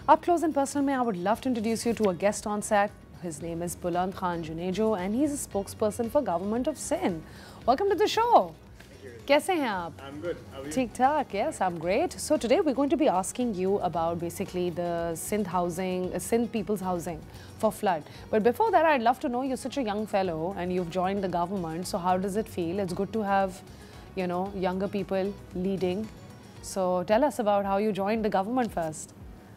Up close and personal, I would love to introduce you to a guest on set. His name is Buland Khan Junejo and he's a spokesperson for Government of Sindh. Welcome to the show. कैसे हैं आप? I'm good. How are you? ठीक ठाक. Yes, I'm great. So today we're going to be asking you about basically the Sindh housing, Sindh people's housing for flood. But before that, I'd love to know, you're such a young fellow and you've joined the government. So how does it feel? It's good to have, you know, younger people leading. So tell us about how you joined the government first.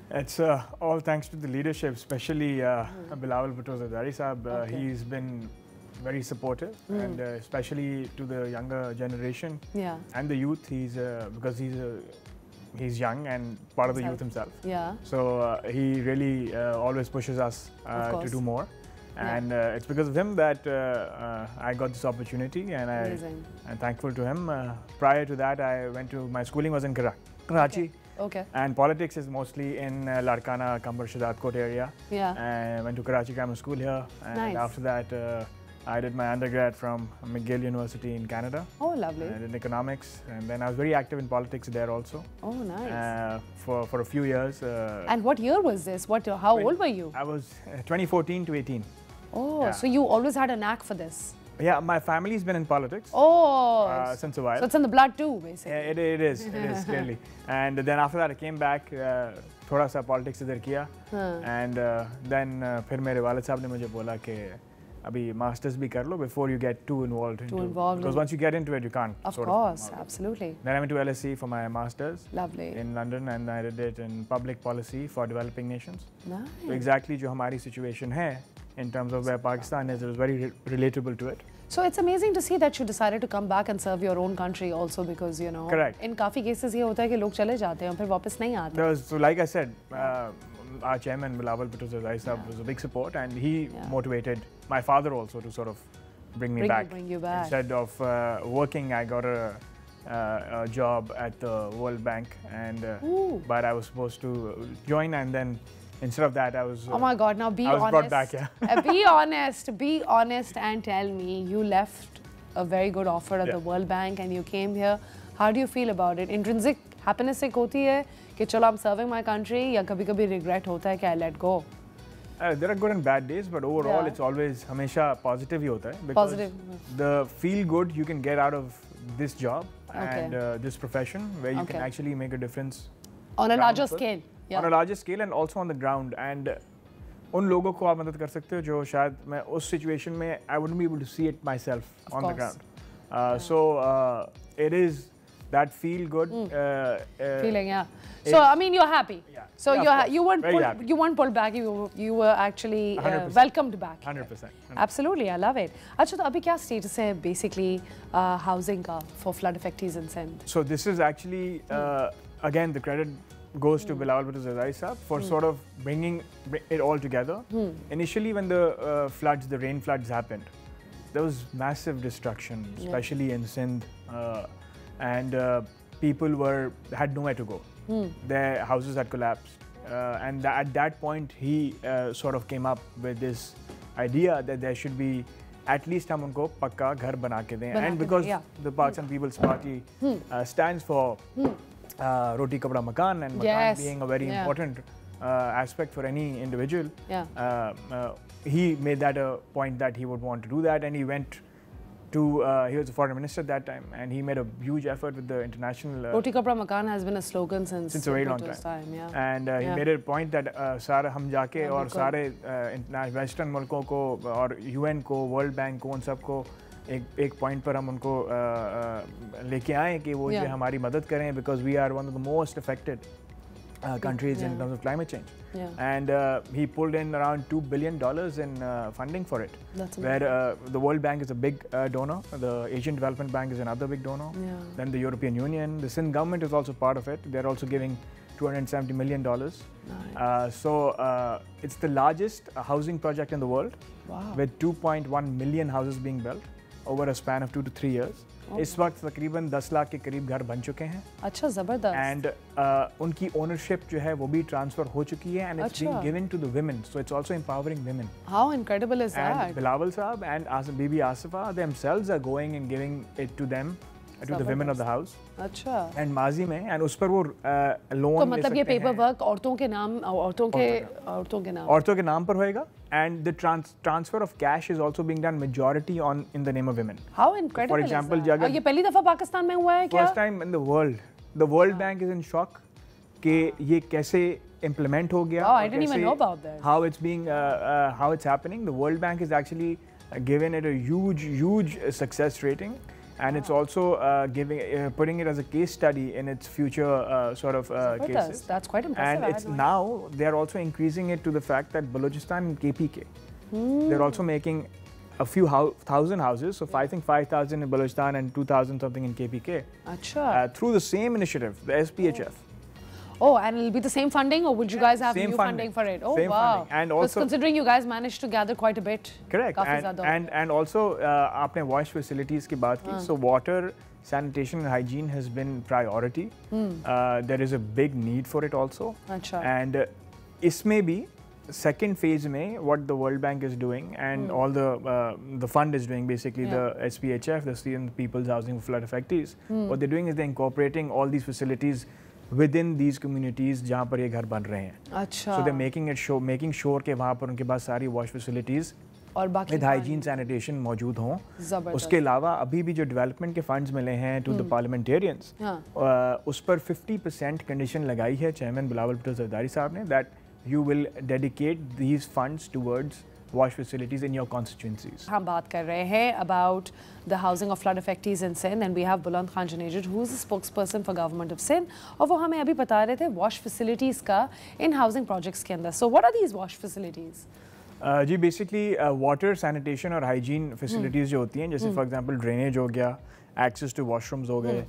It's all thanks to the leadership, especially Bilawal Bhutto Zardari Saab. He's been very supportive, and especially to the younger generation and the youth. He's because he's young and part of the youth himself. Yeah. So he really always pushes us to do more, and it's because of him that I got this opportunity, and I'm thankful to him. Prior to that, my schooling was in Karachi. Okay. And politics is mostly in Larkana, Kambar, Shahzad area. Yeah. I went to Karachi Grammar School here, and after that, I did my undergrad from McGill University in Canada. Oh, lovely. I did economics, and then I was very active in politics there also. Oh, nice. For a few years. And what year was this? How old were you? I was 2014 to 18. Oh, yeah. So you always had a knack for this? Yeah, my family's been in politics. Oh, since a while. So it's in the blood too, basically. Yeah, it is clearly. And then after that, I came back. थोड़ा सा politics इधर किया. And then फिर मेरे वालिद साहब ने मुझे बोला कि अभी masters भी कर लो before you get too involved. Because once you get into it, you can't. Of course, absolutely. Then I went to LSE for my masters. Lovely. In London, and I did it in public policy for developing nations. Nice. So exactly जो हमारी situation है in terms of where Pakistan is, it was very relatable to it. So it's amazing to see that you decided to come back and serve your own country also, because you know. Correct. In काफी cases ये होता है कि लोग चले जाते हैं और फिर वापस नहीं आते. So like I said, our chairman Bilawal Bhutto Zardari Saab was a big support, and he motivated my father also to sort of bring me back. Bring you back. Instead of working, I got a job at the World Bank, and but I was supposed to join, and then instead of that, I was. Oh my God! Now be honest. I was brought back, yeah. Be honest, and tell me, you left a very good offer at the World Bank, and you came here. How do you feel about it? Intrinsic happiness एक होती है कि चलो I'm serving my country, या कभी-कभी regret होता है कि I let go. There are good and bad days, but overall, it's always हमेशा positive ही होता है. Because the feel good you can get out of this job and this profession, where you can actually make a difference on a larger scale. On a larger scale and also on the ground, and उन लोगों को आप मदद कर सकते हो जो शायद मैं उस situation में I wouldn't be able to see it myself on the ground. So it is that feel good feeling, yeah. So I mean, you're happy. Yeah. So you weren't pulled back. You were actually welcomed back. 100%. Absolutely, I love it. अच्छा तो अभी क्या status है basically housing का for flood affectees in Sindh? So this is actually again the credit goes to Bilawal Bhutto Zardari Saab for sort of bringing it all together. Initially, when the rain floods happened, there was massive destruction, especially in Sindh, and people had nowhere to go. Their houses had collapsed, and at that point, he sort of came up with this idea that there should be at least हम उनको पक्का घर बना के दें. And because the Pakistan People's Party stands for Roti Kapda Makan, and Makan being a very important aspect for any individual, he made that a point that he would want to do that, and he went to, he was the foreign minister at that time, and he made a huge effort with the international... Roti Kapda Makan has been a slogan since a very long time. And he made it a point that सारे हम जाके और सारे Western मुल्कों को और UN को, World Bank को, उन सबको एक पॉइंट पर हम उनको लेके आए कि वो जो हमारी मदद करें, because we are one of the most affected countries in terms of climate change. And he pulled in around $2 billion in funding for it. That's where the World Bank is a big donor, the Asian Development Bank is another big donor, then the European Union, the Sindh government is also part of it. They're also giving $270 million. Nice. So it's the largest housing project in the world, with 2.1 million houses being built over a span of 2 to 3 years. इस वक्त तकरीबन 10 लाख के करीब घर बन चुके हैं. अच्छा, ज़बरदस्त. And उनकी ownership जो है वो भी transfer हो चुकी है, and it's being given to the women, so it's also empowering women. How incredible is that? And Bilawal Saab and Bibi Asifa themselves are going and giving it to them to the women of the house. अच्छा. And माजी में and उस पर वो loan तो मतलब ये paper work औरतों के नाम औरतों के नाम पर होएगा. And the transfer of cash is also being done majority in the name of women. How incredible! For example, is that? ये पहली दफा पाकिस्तान में हुआ है क्या? First time in the world. The World Bank is in shock कि ये कैसे implement हो गया. Wow, I didn't even know about that. How it's being how it's happening. The World Bank is actually given it a huge success rating. And it's also putting it as a case study in its future sort of cases. That's quite impressive. And it's now they're also increasing it to the fact that Balochistan and KPK, they're also making a few thousand houses. So I think 5,000 in Balochistan and 2,000 something in KPK. Through the same initiative, the SPHF. Oh, and it'll be the same funding, or would you guys have new funding for it? Oh, same wow! Funding. And also, considering you guys managed to gather quite a bit. Correct. And also, आपने wash facilities की बात की. So water, sanitation and hygiene has been priority. There is a big need for it also. अच्छा. And इसमें भी second phase में what the World Bank is doing and all the fund is doing, basically the SPHF, the Syrian People's Housing for Flood Affectees. What they're doing is they're incorporating all these facilities within these communities जहाँ पर ये घर बन रहे हैं. अच्छा. So they're making sure कि वहाँ पर उनके पास सारी wash facilities और बाकी with hygiene sanitation मौजूद हों. उसके अलावा अभी भी जो development के funds मिले हैं to the parliamentarians, उस पर 50% condition लगाई है चेयरमैन बिलावल भुट्टो ज़रदारी साहब ने that you will dedicate these funds towards wash facilities in your constituencies. हम बात कर रहे हैं about the housing of flood affectees in Sindh, and we have Buland Khan Junaid, who is the spokesperson for government of Sindh, और वो हमें अभी बता रहे थे wash facilities का in housing projects के अंदर. So what are these wash facilities? Ji basically water, sanitation और hygiene facilities जो होती हैं, जैसे for example drainage हो गया, access to washrooms हो गए,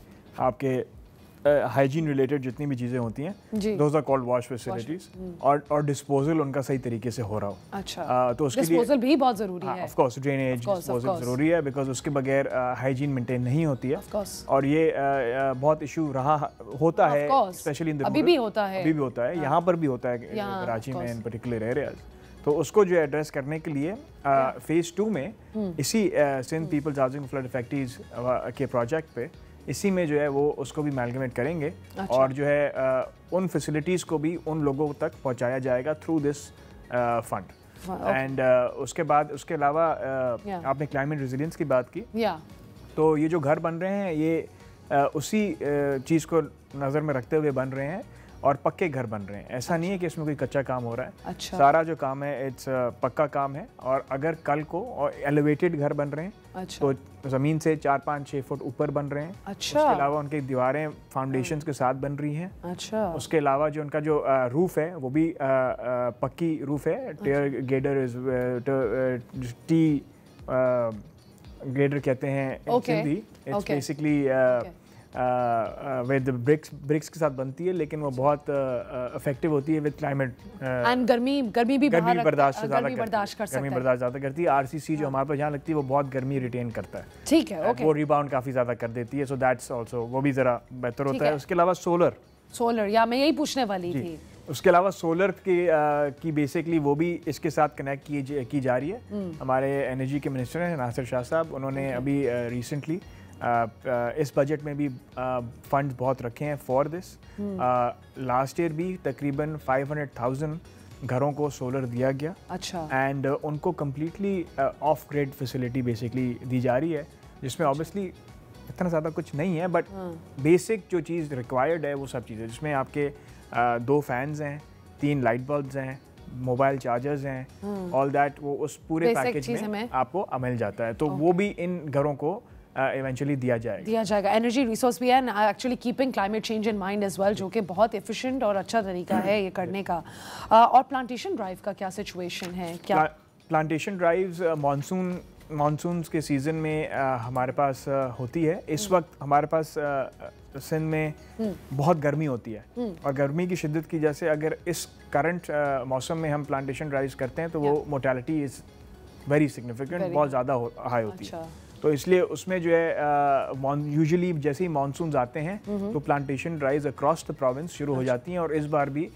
आपके हाइजीन रिलेटेड जितनी भी चीज़ें होती हैं, those are called wash facilities, और डिस्पोजल उनका सही तरीके से हो रहा हो. अच्छा. तो उसके लिए डिस्पोजल भी बहुत ज़रूरी है. ऑफ कोर्स ड्रेनेज डिस्पोजल ज़रूरी है, बिकॉज उसके बगैर हाइजीन मेंटेन नहीं होती है. और ये बहुत इशू होता है, स्पेशली इन द अभी भी होता है, यहाँ पर भी होता है कराची में इन पर्टिकुलर एरियाज. तो उसको जो एड्रेस करने के लिए फेज़ 2 में इसी Sindh people's housing flood affectees के प्रोजेक्ट पे इसी में जो है वो उसको भी अमेलगमेट करेंगे. अच्छा. और जो है उन फैसिलिटीज़ को भी उन लोगों तक पहुंचाया जाएगा थ्रू दिस फंड. एंड उसके अलावा आपने क्लाइमेट रेजिलियंस की बात की. तो ये जो घर बन रहे हैं ये उसी चीज़ को नज़र में रखते हुए बन रहे हैं और पक्के घर बन रहे हैं. ऐसा नहीं है कि इसमें कोई कच्चा काम हो रहा है. अच्छा. सारा जो काम है इट्स पक्का काम है. और अगर कल को एलिवेटेड घर बन रहे हैं, अच्छा. तो ज़मीन से 4-5-6 फुट ऊपर बन रहे हैं. अच्छा. उसके अलावा उनकी दीवारें फाउंडेशंस के साथ बन रही हैं. अच्छा. उसके अलावा जो उनका जो रूफ है वो भी पक्की रूफ है. टेयर गेडर टी गेडर कहते हैं in Sindhi. It's basically with bricks के साथ बनती है, लेकिन वो बहुत इफेक्टिव होती है विद क्लाइमेट. एंड गर्मी भी बर्दाश्त ज़्यादा करती है. आरसीसी जो हमारे पास यहाँ लगती है वो बहुत गर्मी रिटेन करता है. ठीक है. वो रिबाउंड काफ़ी ज़्यादा कर देती है. सो दैट्स ऑल्सो वो भी ज़रा बेहतर होता है. उसके अलावा सोलर या मैं यही पूछने वाली थी. उसके अलावा सोलर की बेसिकली वो भी इसके साथ कनेक्ट की जा रही है. हमारे एनर्जी के मिनिस्टर हैं नासिर शाह साहब, उन्होंने अभी रिसेंटली इस बजट में भी फंड्स बहुत रखे हैं फॉर दिस. लास्ट ईयर भी तकरीबन 500,000 घरों को सोलर दिया गया. अच्छा. एंड उनको completely of grid facility basically the जा रही है, जिसमें ऑब्वियसली इतना ज़्यादा कुछ नहीं है, बट बेसिक जो चीज़ रिक्वायर्ड है वो सब चीज़ें, जिसमें आपके 2 फैंस हैं, 3 लाइट बल्ब्स हैं, मोबाइल चार्जर्स हैं, ऑल दैट वो उस पूरे पैकेज में आपको मिल जाता है. तो वो भी इन घरों को इवेंचुअली दिया जाएगा. एनर्जी रिसोर्स भी है and actually keeping climate change in mind as well, जो कि बहुत एफिशिएंट और अच्छा तरीका है ये करने का. और प्लांटेशन ड्राइव का क्या सिचुएशन है? क्या प्लांटेशन ड्राइव्स मानसून्स के सीज़न में हमारे पास होती है. इस वक्त हमारे पास सिंध में बहुत गर्मी होती है, और गर्मी की शिद्दत की वजह से अगर इस करंट मौसम में हम प्लांटेशन ड्राइव्स करते हैं तो वो मोर्टेलिटी इज़ वेरी सिग्निफिकेंट, बहुत ज़्यादा हाई होती है. तो इसलिए उसमें जो है यूजुअली जैसे ही मानसून्स आते हैं तो plantation drives across the province शुरू हो जाती हैं. और इस बार भी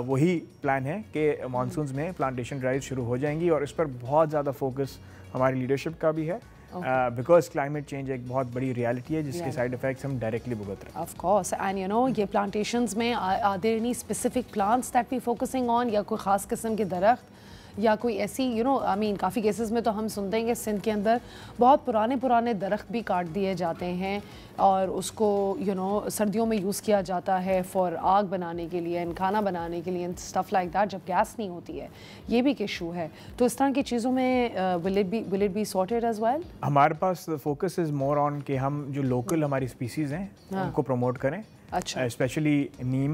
वही प्लान है कि मानसून्स में प्लांटेशन ड्राइव शुरू हो जाएंगी, और इस पर बहुत ज़्यादा फोकस हमारी लीडरशिप का भी है. बिकॉज क्लाइमेट चेंज एक बहुत बड़ी रियलिटी है जिसके साइड इफेक्ट्स हम डायरेक्टली भुगत रहे हैं। Of course, and you know ये प्लांटेशंस में are there any specific plants that we focusing on, या कोई ख़ास किस्म के दरख्त या कोई ऐसी यू नो आई मीन काफ़ी केसेस में तो हम सुनते हैं कि सिंध के अंदर बहुत पुराने दरख्त भी काट दिए जाते हैं और उसको यू नो सर्दियों में यूज़ किया जाता है फॉर आग बनाने के लिए एंड खाना बनाने के लिए एंड स्टफ़ लाइक दैट, जब गैस नहीं होती है। ये भी एक इशू है। तो इस तरह की चीज़ों में will it be sorted as well? हमारे पास फोकस इज़ मोर ऑन कि हम जो लोकल हमारी स्पीसीज़ हैं उनको प्रमोट करें। अच्छा, especially neem,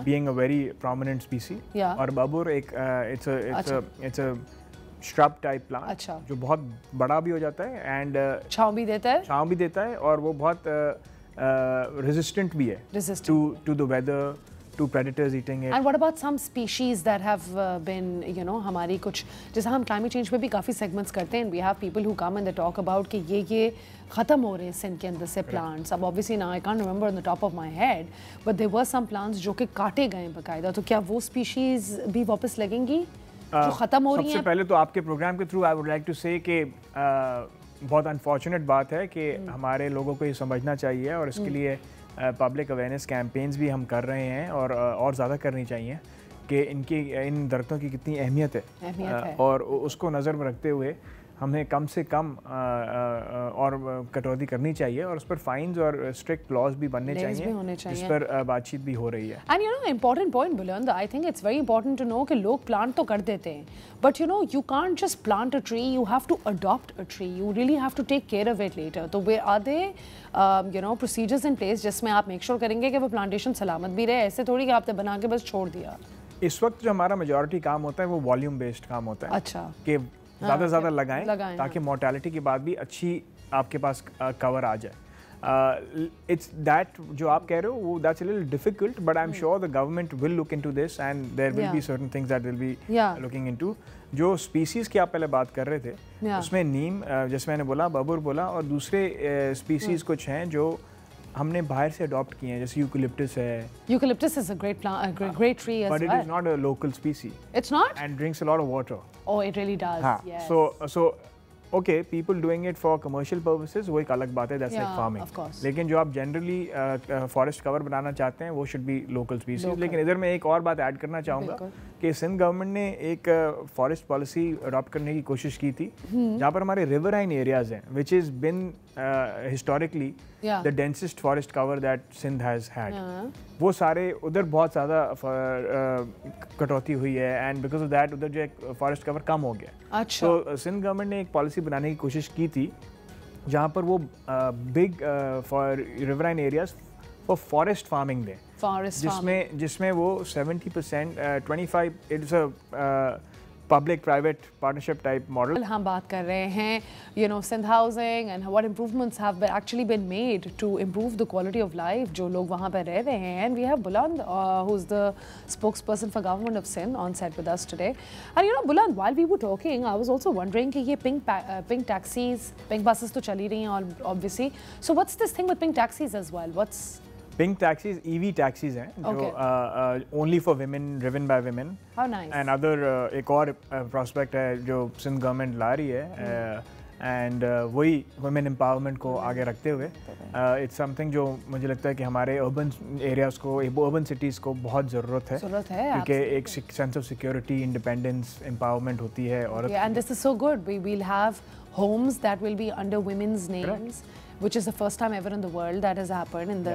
being a very prominent species, और बबूर एक it's a shrub type plant, अच्छा, जो बहुत बड़ा भी हो जाता है एंड छांव भी देता है और वो बहुत resistant भी है to the weather, to predators eating it. And what about some species that have been, you know, हमारी कुछ जैसे हम climate change पे भी काफ़ी segments करते हैं, we have people who come and they talk about कि ये ख़त्म हो रहे हैं सिंध के अंदर से plants। अब obviously now I can't remember on the top of my head, but there were some plants जो कि काटे गए बकायदा। तो क्या वो species भी वापस लगेंगी जो ख़त्म हो रही हैं? सबसे पहले तो आपके प्रोग्राम के through I would like to say कि बहुत अनफॉर्चुनेट बात है कि हमारे लोगों को ये समझना चाहिए और इसके लिए पब्लिक अवेयरनेस कैंपेन्स भी हम कर रहे हैं और ज़्यादा करनी चाहिए कि इन दरख्तों की कितनी अहमियत है और उसको नज़र में रखते हुए हमें कम से कम और कटौती करनी चाहिए और उस पर फाइन्स और स्ट्रिक्ट लॉज भी बनने चाहिए जिस पर बातचीत भी हो रही है। And you know important point बुलंद, I think it's very important to know कि लोग प्लांट तो कर देते हैं but you know you can't just plant a tree, you have to adopt a tree, you really have to take care of it later. तो वे are they you know procedures in place जिसमें आप make sure करेंगे कि वो plantation सलामत भी रहे, ऐसे थोड़ी कि आपने बना के बस छोड़ दिया। इस वक्त जो हमारा मेजॉरिटी काम होता है वो वॉल्यूम बेस्ड काम होता है। अच्छा, कि ज़्यादा से ज़्यादा लगाएं ताकि मोर्टेलिटी के बाद भी अच्छी आपके पास कवर आ जाए। इट्स दैट जो आप कह रहे हो वो that's a little difficult but I am sure the government will look into this and there will be certain things that will be looking into. जो स्पीसीज की आप पहले बात कर रहे थे उसमें नीम, जैसे मैंने बोला, बबूर बोला, और दूसरे स्पीसीज कुछ हैं जो हमने बाहर से अडॉप्ट किए हैं, जैसे यूकलिप्टस है। Eucalyptus is a great plant, a great tree as well. But it is not a local species. It's not? And drinks a lot of water. Oh, it really does. हाँ, yes. So okay, people doing it for commercial purposes वो एक अलग बात है, that's like farming. Of course. लेकिन जो आप generally forest cover बनाना चाहते हैं वो should be local species. लेकिन इधर मैं एक और बात ऐड करना चाहूँगा कि सिंध गवर्नमेंट ने एक फॉरेस्ट पॉलिसी अडॉप्ट करने की कोशिश की थी जहाँ पर हमारे रिवराइन एरियाज हैं which has been historically the densest forest cover that Sindh has had. वो सारे उधर बहुत ज़्यादा कटौती हुई है एंड बिकॉज ऑफ दैट उधर जो एक फॉरेस्ट कवर कम हो गया। अच्छा, तो सिंध गवर्नमेंट ने एक पॉलिसी बनाने की कोशिश की थी जहाँ पर वो big for riverine areas for forest farming दें, जिसमें वो 70% 25 it's a public private partnership type model. हम बात कर रहे हैं you know Sindh housing and what improvements have actually been made to improve the quality of life जो लोग वहाँ पर रह रहे हैं। And we have Buland who is the spokesperson for government of Sindh on set with us today. And you know Buland, while we were talking I was also wondering कि ये pink taxis, pink buses तो चल ही रही हैं obviously, so what's this thing with pink taxis as well? What's pink taxis EV taxis हैं जो only for women, driven by women. How nice. And other एक और प्रोस्पेक्ट है जो सिंध गवर्नमेंट ला रही है एंड वही वुमेन एम्पावरमेंट को आगे रखते हुए इट्स समथिंग जो मुझे लगता है कि हमारे अर्बन एरियाज़ को, अर्बन सिटीज़ को बहुत ज़रूरत है क्योंकि एक sense of security, independence, empowerment होती है और and this is so good. We will have homes that will be under women's names, which is the first time ever in the world that has happened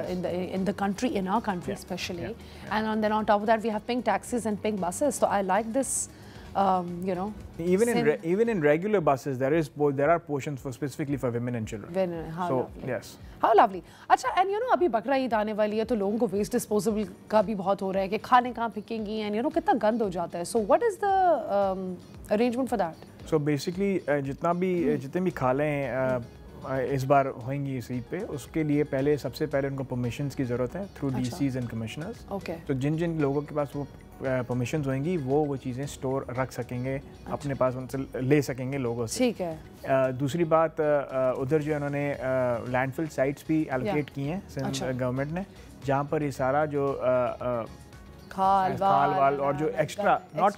in the country, in our country especially. And then on top of that we have pink taxis and pink buses. So I like this, you know. Even in regular buses there are portions for specifically for women and children. How so lovely. yes. How lovely. अच्छा, and you know अभी बकरा ईद आने वाली है तो लोगों को waste disposable का भी बहुत हो रहा है कि खाने कहाँ फेंकेंगी एंड यू नो कितना गंद हो जाता है। So what is the arrangement for that? So basically जितने भी खालें इस बार होंगी इस ईद पे, उसके लिए सबसे पहले उनको परमिशंस की ज़रूरत है थ्रू DCs एंड कमिश्नर्स। तो जिन लोगों के पास वो परमिशंस होंगी वो चीज़ें स्टोर रख सकेंगे, अपने पास उनसे ले सकेंगे लोगों से। ठीक है। दूसरी बात, उधर जो उन्होंने लैंडफिल साइट्स भी एलोकेट की हैं गवर्नमेंट ने, जहाँ पर ये सारा जो खाल वाल और जो एक्स्ट्रा नॉट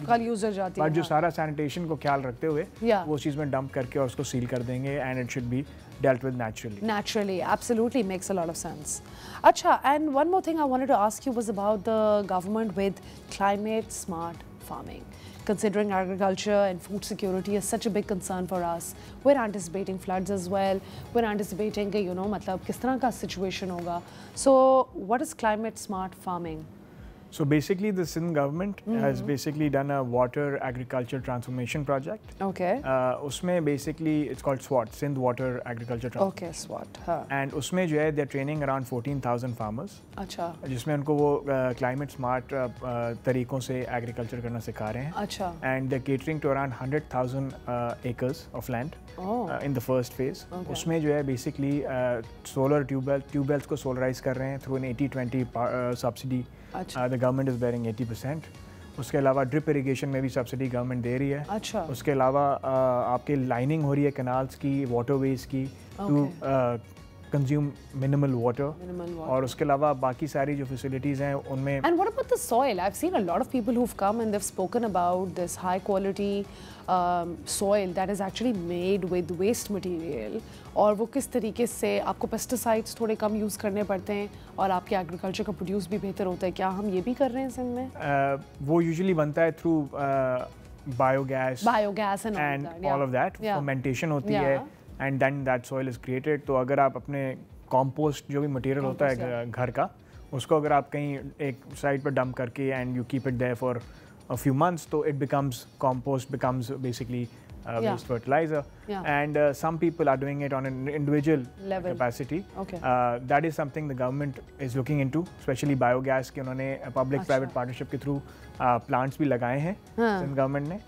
खाल यूज हो जाती है, बट जो सारा सैनिटेशन को ख्याल रखते हुए वो चीज़ में डंप करके और उसको सील कर देंगे and it should be dealt with naturally. Absolutely makes a lot of sense. Acha, and one more thing I wanted to ask you was about the government with climate smart farming. Considering agriculture and food security is such a big concern for us, we're anticipating floods as well. We're anticipating कि मतलब किस तरह का situation होगा. So, what is climate smart farming? So basically, the Sindh government has basically done a water agriculture transformation project. Okay. उसमें basically it's called SWAT, Sindh Water Agriculture Transformation. Okay, SWAT. हाँ. And उसमें जो है they're training around 14,000 farmers. अच्छा. जिसमें उनको वो climate smart तरीकों से agriculture करना सिखा रहे हैं. अच्छा. And they're catering to around 100,000 acres of land in the first phase. Okay. उसमें जो है basically solar tubewells को solarize कर रहे हैं through an 80-20 subsidy. The government is bearing 80%. उसके अलावा ड्रिप इरिगेशन में भी सब्सिडी गवर्नमेंट दे रही है. अच्छा. उसके अलावा आपके लाइनिंग हो रही है कैनाल्स की, वाटरवेज की टू कंज्यूम मिनिमल वाटर और उसके अलावा बाकी सारी जो फैसिलिटीज़ हैं उनमें. And what about the soil? I've seen a lot of people who've come and they've spoken about this high quality soil that is actually made with waste material और वो किस तरीके से आपको पेस्टिसाइड्स थोड़े कम यूज़ करने पड़ते हैं और आपके एग्रीकल्चर का प्रोड्यूस भी बेहतर होता है. क्या हम ये भी कर रहे हैं सिंध में? वो यूजुअली बनता है through biogas and all of that. Fermentation होती है and then that soil is created. तो अगर आप अपने कंपोस्ट जो भी मटेरियल होता है घर का उसको अगर आप कहीं एक साइड पर डंप करके and you keep it there for a few months, so it becomes compost, becomes basically waste fertilizer. And some people are doing it on an individual capacity. Okay. That is something the government is looking into, especially biogas के उन्होंने public-private partnership के through plants भी लगाए हैं Sindh government ने.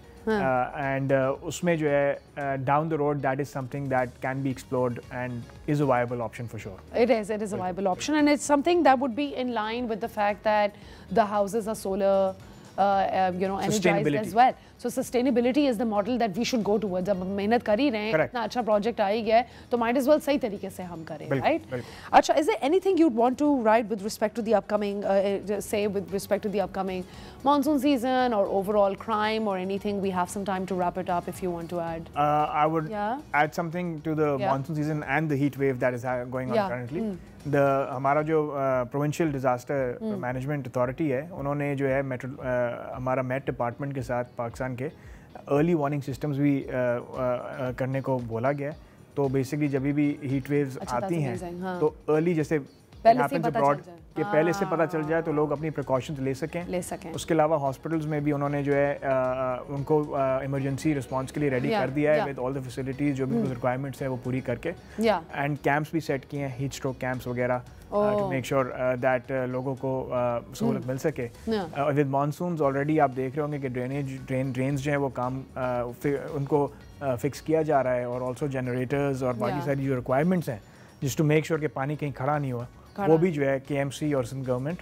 And उसमें जो है down the road that is something that can be explored and is a viable option for sure. It is a viable option and it's something that would be in line with the fact that the houses are solar energized as well. So sustainability is the model that we should go towards. अब मेहनत कर ही रहे हैं, इतना अच्छा project आ ही गया है, तो might as well सही तरीके से हम करें, right? अच्छा, is there anything you'd want to write with respect to the upcoming, say with respect to the upcoming monsoon season or overall crime or anything? We have some time to wrap it up if you want to add. I would add something to the monsoon season and the heat wave that is going on currently. हमारा जो provincial disaster management authority है उन्होंने जो है हमारा met department के साथ पाकिस्तान के अर्ली वार्निंग सिस्टम्स भी करने को बोला गया है. तो बेसिकली जब भी हीट वेव्स आती हैं तो अर्ली जैसे पहले से पता चल जाए तो लोग अपनी प्रिकॉशंस ले सकें. उसके अलावा हॉस्पिटल्स में भी उन्होंने जो है उनको इमरजेंसी रिस्पांस के लिए रेडी कर दिया है विद ऑल द फैसिलिटीज़ जो भी रिक्वायरमेंट्स हैं वो पूरी करके. एंड कैंप्स भी सेट किए हैं, हीट स्ट्रोक कैंप्स वगैरह टू मेक श्योर दैट लोगों को सहूलत मिल सके. विद मानसून्स ऑलरेडी आप देख रहे होंगे कि ड्रेन्स जो हैं वो काम उनको फिक्स किया जा रहा है और ऑल्सो जनरेटर्स और बाकी सारी जो रिक्वायरमेंट्स हैं जिस टू मेक श्योर कि पानी कहीं खड़ा नहीं हुआ वो भी जो है KMC और सिंध गवर्नमेंट